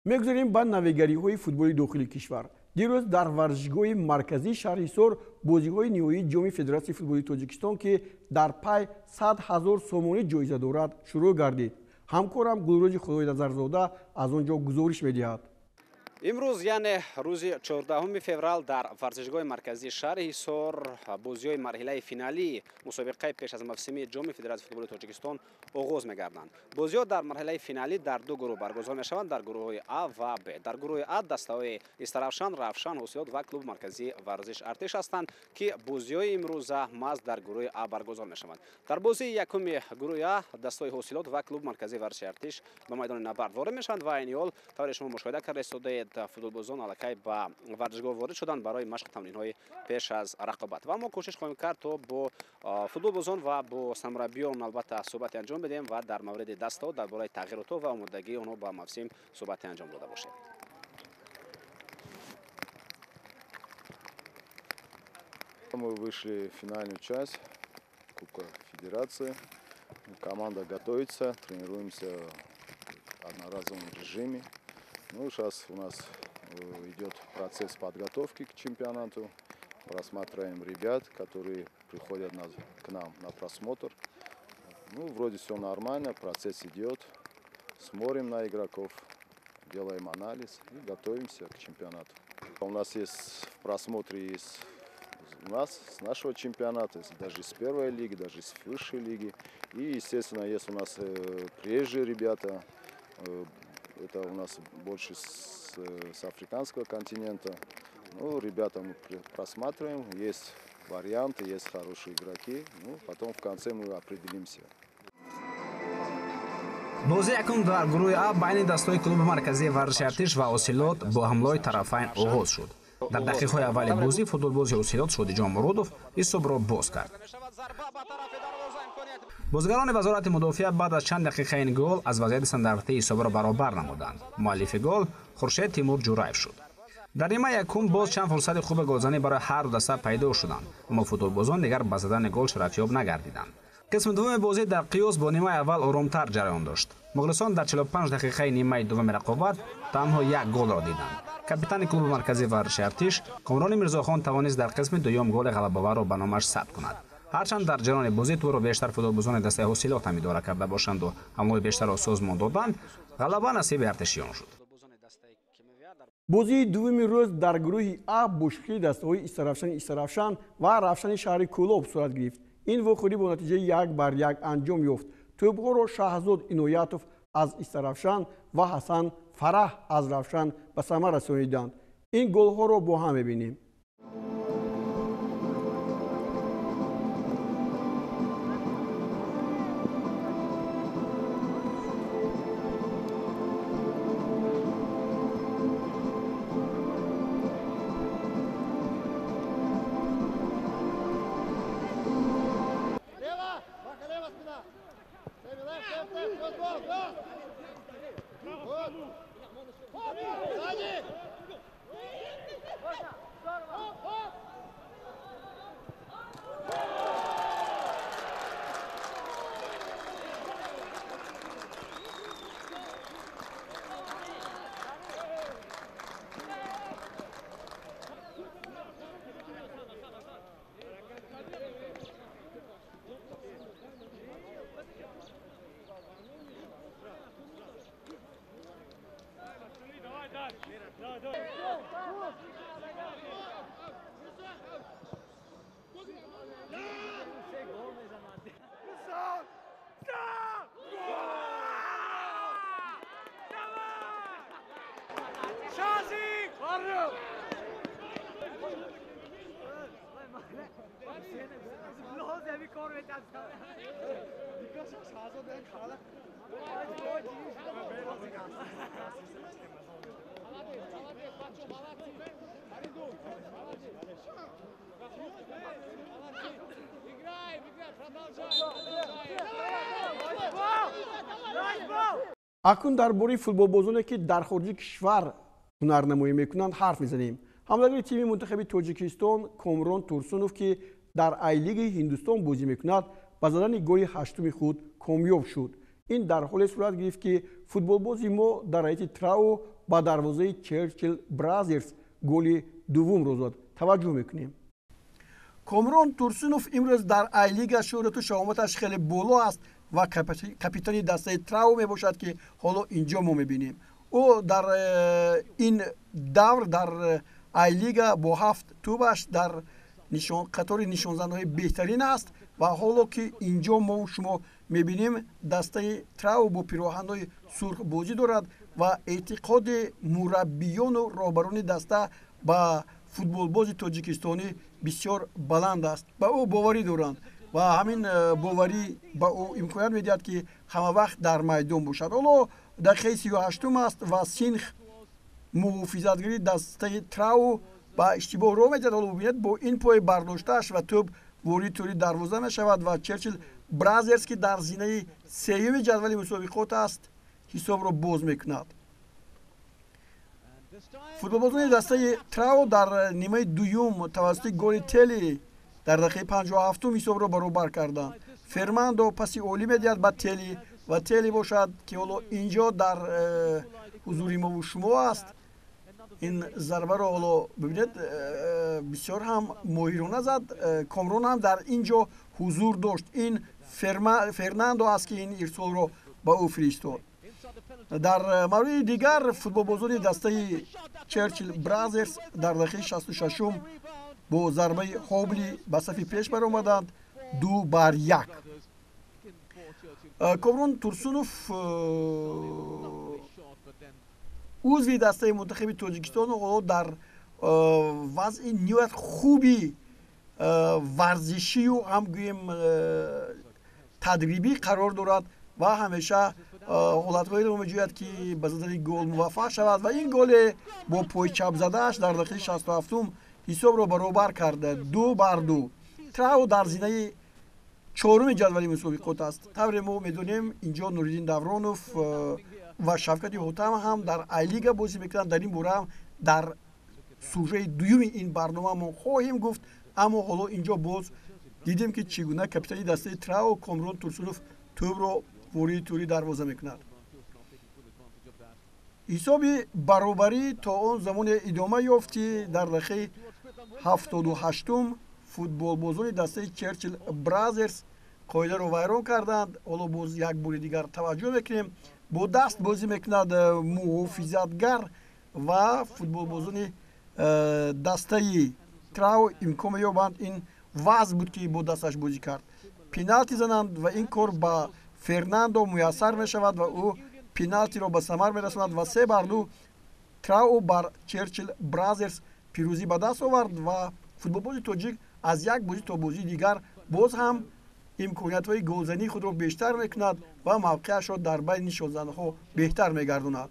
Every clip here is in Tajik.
мегузарем ба навигариҳои футболи дохили кишвар. дирӯз дар варзишгоҳи марказии шаҳри Ҳисор бозиҳои ниҳоии ҷоми Федератсияи футболи Тоҷикистон ки дар пай 100 000 сомонӣ ҷоиза дорад шурӯъ гардид. ҳамкорам Гулрӯзи Худоидазарзода аз он ҷо гузориш медиҳад. имрӯз яъне рӯзи 14 феврал дар варзишгоҳи марказии шаҳри Ҳисор бозиҳои марҳилаи финалии мусобиқаи пеш аз мавсими ҷоми Федератсияи футболи Тоҷикистон оғоз мегарданд. Бозиҳо дар марҳилаи финалӣ дар ду гурӯҳ баргузор мешаванд, дар гурӯҳҳои А ва Б. Дар гурӯҳи А дастаҳои Истаравшан, Равшан, Ҳосилот ва клуби марказии варзиш Артеш ҳастанд ки бозиҳои имрӯза маҳз дар гурӯҳи А баргузор мешаванд. Дар бозии якуми гурӯҳи А дастаҳои Ҳосилот ва клуби марказии варзиши Артеш ба майдони навбард ворид мешаванд ва айни ҳол тавре шумо мушоҳида карда истодаед футболбозон аллакай ба варзишгоҳ ворид шуданд барои машқи тамринҳои пеш аз рақобат. Ва мо кӯшиш хоҳем кард то бо футболбозон ва бо самураббиён албатта суҳбате анҷом бидем ва дар мавриди дастаҳо дар бораи тағйиротҳо ва омодагии онҳо ба мавсим суҳбате анҷом дода бошем. Мы вышли в финальную часть Кубка Федерации. Команда готовится, тренируемся в одноразовом режиме. Ну, сейчас у нас идет процесс подготовки к чемпионату. Просматриваем ребят, которые приходят к нам на просмотр. Ну, вроде все нормально, процесс идет. Смотрим на игроков, делаем анализ и готовимся к чемпионату. У нас есть в просмотре с нашего чемпионата, даже с первой лиги, даже с высшей лиги. И, естественно, есть у нас приезжие ребята. Это у нас больше с африканского континента. Ну, ребята мы просматриваем, есть варианты, есть хорошие игроки. Ну, потом в конце мы определимся. бозӣ якум дар гурӯҳи А байни дастаҳои клуби марказии варзиши Артеш ва Ҳосилот бо ҳамлои тарафайн оғоз шуд. дар дақиқаҳои аввали бозӣ футболбози Ҳосилот Шодиҷон Муродов ҳисобро боз кард. бозигарони вазорати мудофиа баъд аз чанд дақиқаи гол аз вазъияти стандартӣ ҳисобро баробар намуданд. муаллифи гол Хуршед Тимур Ҷураев шуд. дар нимаи якум боз чанд фурсати хуби голзанӣ барои ҳар ду даста пайдо шуданд, аммо футболбозон дигар ба задани гол шарафёб нагардиданд. қисми дуввуми бозӣ дар қиёс бо нимаи аввал оромтар ҷараён дошт. муғлисон дар 45 дақиқаи нимаи дуввуми рақобат танҳо як голро диданд. капитани клуби марказии варзиши Артеш Комрони Мирзохон тавонист дар қисми дуюм голи ғалабаворро ба номаш сабт кунад. ҳарчанд дар ҷараёни бозӣ туро бештар футболбозони дастаи Ҳосилот ҳам идора карда бошанду ҳамлои бештарро созмон доданд, ғалаба насиби артешиён шуд. бозии дуввуми рӯз дар гурӯҳи А бо шикли дастаҳои Истаравшан ва Равшани шаҳри Кӯлоб сурат гирифт. ин вохӯрӣ бо натиҷаи 1-1 анҷом ёфт. тӯбҳоро Шаҳзод Иноятов аз Истаравшан ва Ҳасан Фараҳ аз Равшан ба самар расониданд. ин голҳоро бо ҳам мебинем. акнун дар бораи футболбозоне ки дар хориҷи кишвар ҳунарнамоӣ мекунанд ҳарф мезанем. ҳамлагири тими мунтахаби Тоҷикистон Комрон Турсунов ки дар ай-лиги Ҳиндустон бозӣ мекунад ба задани голи ҳаштуми худ комёб шуд. ин дар ҳоле сурат гирифт ки футболбози мо дар ҳайати трау ба дарвозаи Черчил Бразерс голи дуввумро зод. таваҷҷӯҳ мекунем. Комрон Турсунов имрӯз дар Ай-лига шӯҳрату шаҳоматаш хеле боло аст ва капитани дастаи трау мебошад ки ҳоло инҷо мо мебинем. ӯ дар ин давр дар Ай-лига бо 7 тӯбаш дар қатори нишонзанҳои беҳтарин аст ва ҳоло ки инҷо мо шумо мебинем дастаи трау бо пироҳанҳои сурх бозӣ дорад ва эътиқоди мураббиёну роҳбарони даста ба футболбози тоҷикистонӣ бисёр баланд аст. Ба ӯ боварӣ доранд ва ҳамин боварӣ ба ӯ имконият медиҳад ки ҳамавақт дар майдон бошад. ҳоло дақиқаи 38 аст ва Синх муҳофизатгари дастаи трау ба иштибоҳ роҳ медиҳад. ҳоло бубинед бо ин пои бардоштааш ва тӯб ворид тӯри дарвоза мешавад ва Черчил Бразерс ки дар зинаи сеюми ҷадвали мусобиқот аст ҳисобро боз мекунад. футболбозони дастаи трау дар нимаи дуюм тавассути голи Тели дар дақиқаи 57 ҳисобро баробар карданд. Фермандо паси олӣ медиҳад ба Тели ва Тели бошад ки ҳоло инҷо дар ҳузури мову шумо аст. ин зарбаро ҳоло бибинед бисёр ҳам моҳирона зад. Комрон ҳам дар инҷо ҳузур дошт. ин Фернандо аст ки ин ирсолро ба ӯ фиристод. дар мавриди дигар футболбозони дастаи Черчил Бразерс дар дақиқаи 66 бо зарбаи ҳобли ба сафи пеш баромаданд 2-1. Комрон Турсунов узви дастаи мунтахаби Тоҷикистон ҳоло дар вазъи ниҳоят хуби варзишию ҳам гӯем тадрибӣ қарор дорад ва ҳамеша ҳолатҳоеро меҷӯяд ки ба задани гол муваффақ шавад ва ин голе бо пои чап задааш дар дақиқаи 67 ҳисобро баробар карда 2-2. Трау дар зинаи чоруми ҷадвали мусобиқот аст. тавре мо медонем инҷо Нуриддин Давронов ва Шавкати Ҳотам ҳам дар Ай-лига бозӣ мекунанд. дар ин бора ҳам дар сужаи дуюми ин барнома мо хоҳем гуфт. аммо ҳоло инҷо боз дидем ки чӣ гуна капитани дастаи трау Комрон Турсунов тӯбро вориди тӯри дарвоза мекунад. ҳисоби баробарӣ то он замоне идома ёфт ки дар дақиқаи 78 футболбозони дастаи Черчил Бразерс қоидаро вайрон карданд. ҳоло боз як бори дигар таваҷҷӯҳ мекунем. бо даст бозӣ мекунад муҳофизатгар ва футболбозони дастаи трау имкон меёбанд. ин ваз буд ки бо дасташ бозӣ кард. пеналти зананд ва ин кор ба Фернандо муяссар мешавад ва ӯ пеналтиро ба самар мерасонад ва 3-2 трау бар Черчил Бразерс пирӯзӣ ба даст овард ва футболбози тоҷик аз як бозӣ то бозии дигар боз ҳам имкониятҳои голзании худро бештар мекунад ва мавқеашро дар байни нишонзанҳо беҳтар мегардонад.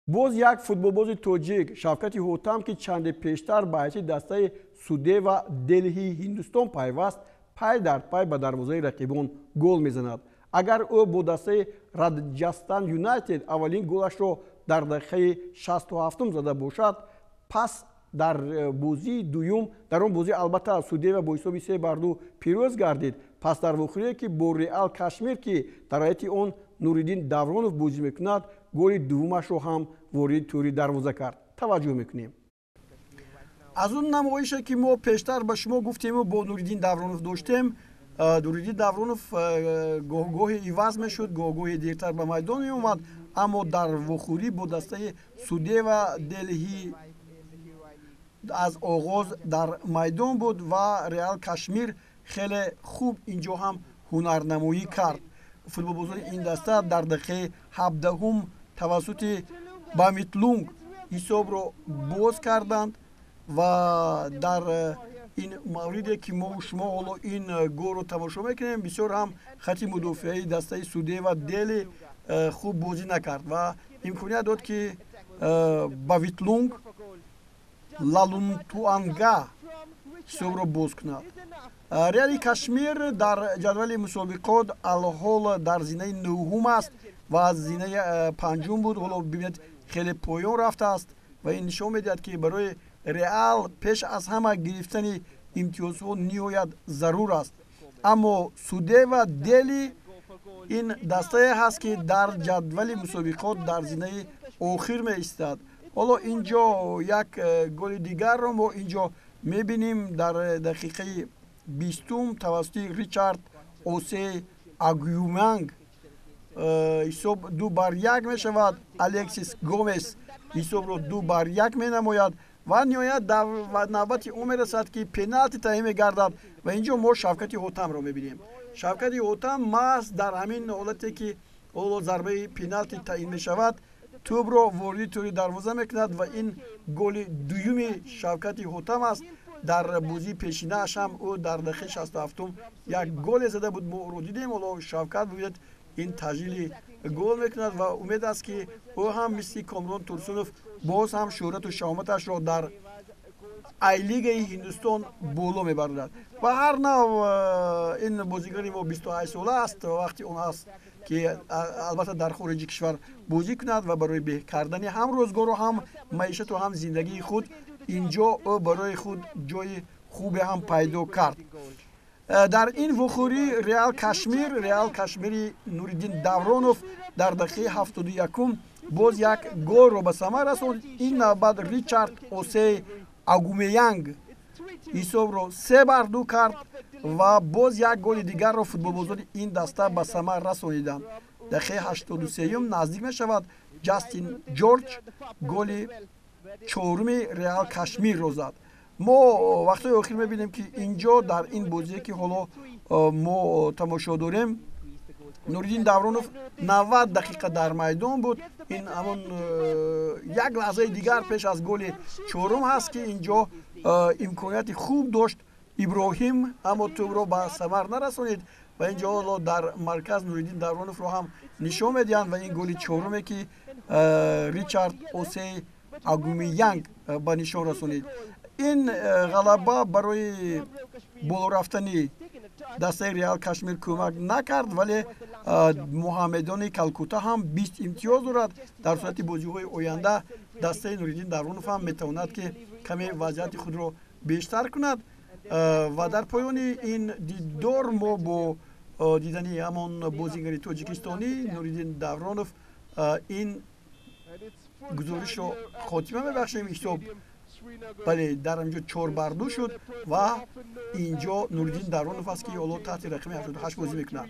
боз як футболбози тоҷик Шавкати Ҳотам ки чанде пештар ба ҳайати дастаи Судева Делҳии Ҳиндустон пайваст пай дар пай ба дарвозаи рақибон гол мезанад. агар ӯ бо дастаи Раджастан Юнайтед аввалин голашро дар дақиқаи 67 зада бошад, пас дар бозии дуюм дар он бозӣ албатта Судева бо ҳисоби 3-2 пирӯз гардид. пас дар вохӯрие ки бо Реал Кашмир ки дар ҳайати он Нуриддин Давронов бозӣ мекунад, голи дуввумашро ҳам вориди тӯри дарвоза кард. таваҷҷӯҳ мекунем. аз он намоише ки мо пештар ба шумо гуфтему бо Нуриддин Давронов доштем. Нуриддин Давронов гоҳгоҳе иваз мешуд, гоҳгоҳе дертар ба майдон меомад, аммо дар вохӯрӣ бо дастаи Судева Делҳӣ аз оғоз дар майдон буд ва Реал Кашмир хеле хуб инҷо ҳам ҳунарнамоӣ кард. футболбозони ин даста дар дақиқаи 17 тавассути Бамитлунг ҳисобро боз карданд ва дар ин мавриде ки мо шумо ҳоло ин голро тамошо мекунем, бисёр ҳам хати мудофиаи дастаи Судева Дели хуб бозӣ накард ва имконият дод ки Бавитлунг Лалунтуанга ҳисобро боз кунад. Реали Кашмир дар ҷадвали мусобиқот алҳол дар зинаи 9 аст ва аз зинаи 5 буд. ҳоло бибинед хеле поён рафтааст ва ин нишон медиҳад ки барои Реал пеш аз ҳама гирифтани имтиёзҳо ниҳоят зарур аст. аммо суде ва дели ин дастае ҳаст ки дар ҷадвали мусобиқот дар зинаи охир меистад. ҳоло инҷо як голи дигарро мо инҷо мебинем дар дақиқаи 20 тавассути Ричард Осей Агюманг. ҳисоб 2-1 мешавад. Алексис Гомес ҳисобро 2-1 менамояд ва ниҳоят навбати он мерасад ки пеналти таъин мегардад ва инҷо мо Шавкати Ҳотамро мебинем. Шавкати Ҳотам маҳз дар ҳамин ҳолате ки зарбаи пеналти таъин мешавад, тӯбро ворidi тӯри дарвоза мекунад ва ин голи дуюми Шавкати Ҳотам аст. дар бозии пешинааш ҳам ӯ дар дақиқаи 67 як голе зада буд, мо ӯро дидем. ҳоло Шавкат бубинед ин таҷлили гол мекунад ва умед аст ки ӯ ҳам мисли Комрон Турсунов боз ҳам шӯҳрату шаҳоматашро дар ай-лигаи Ҳиндустон боло мебардад. ва ҳар нав ин бозигари мо 28 сола аст. вақти он аст ки албатта дар хориҷи кишвар бозӣ кунад ва барои беҳ кардани ҳам рӯзгору ҳам маишату ҳам зиндагии худ инҷо ӯ барои худ ҷои хубе ҳам пайдо кард. дар ин вухӯрӣ Реал Кашмири Нуриддин Давронов дар дақиқаи 71 боз як голро ба самар расонд. ин навбат Ричард Осей Агумеянг ҳисобро 3-2 кард ва боз як голи дигарро футболбозони ин даста ба самар расониданд. дақиқаи 83 наздик мешавад. Ҷастин Ҷорҷ голи чоруми Реал Кашмирро зад. мо вақтҳои охир мебинем ки инҷо дар ин бозие ки ҳоло мо тамошо дорем, Нуриддин Давронов 90 дақиқа дар майдон буд. ин ҳамон як лаҳзаи дигар пеш аз голи чорум ҳаст ки инҷо имконияти хуб дошт Иброҳим, аммо тӯбро ба самар нарасонид ва инҷо ҳоло дар марказ Нуриддин Давроновро ҳам нишон медиҳанд ва ин голи чоруме ки Ричард Осей Агумеянг ба нишон расонид. ин ғалаба барои боло рафтани дастаи Реал Кашмир кӯмак накард, вале муҳаммедони Калкута ҳам 20 имтиёз дорад. дар сурати бозиҳои оянда дастаи Нуриддин Давронов ҳам метавонад ки каме вазъияти худро бештар кунад. ва дар поёни ин дидор мо бо дидани ҳамон бозигари тоҷикистонӣ Нуриддин Давронов ин гузоришро хотима мебахшем. ҳисоб бале дар инҷо 4-2 шуд ва инҷо Нуриддин Давронов аст ки ҳоло таҳти рақами 88 бозӣ мекунад.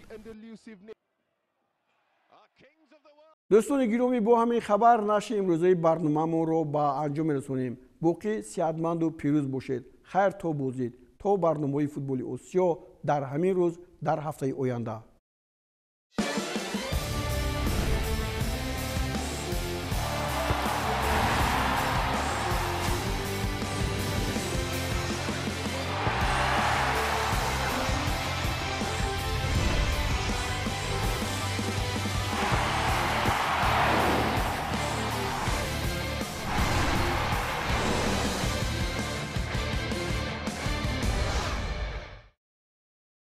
дӯстони гиромӣ, бо ҳамин хабар нашри имрӯзаи барномаамонро ба анҷом мерасонем. боқӣ сеҳатманду пирӯз бошед. хайр то бозид то барномаи футболи Осиё дар ҳамин рӯз дар ҳафтаи оянда.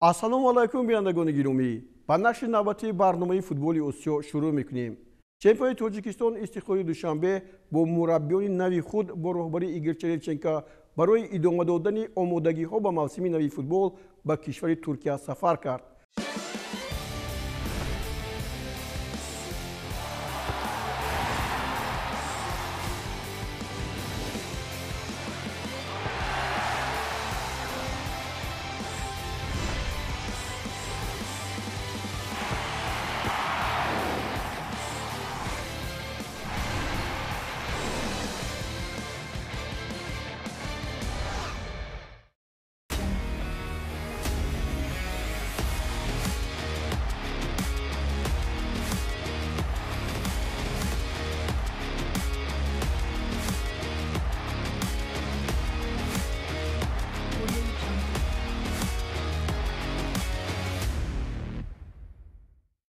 ассалому алайкум бинандагони гиромӣ, ба нашри навбатии барномаи футболи Осиё шурӯъ мекунем. чемпиони Тоҷикистон Истиқлоли Душанбе бо мураббиёни нави худ бо роҳбарии Игор Черевченко барои идома додани омодагиҳо ба мавсими нави футбол ба кишвари Туркия сафар кард.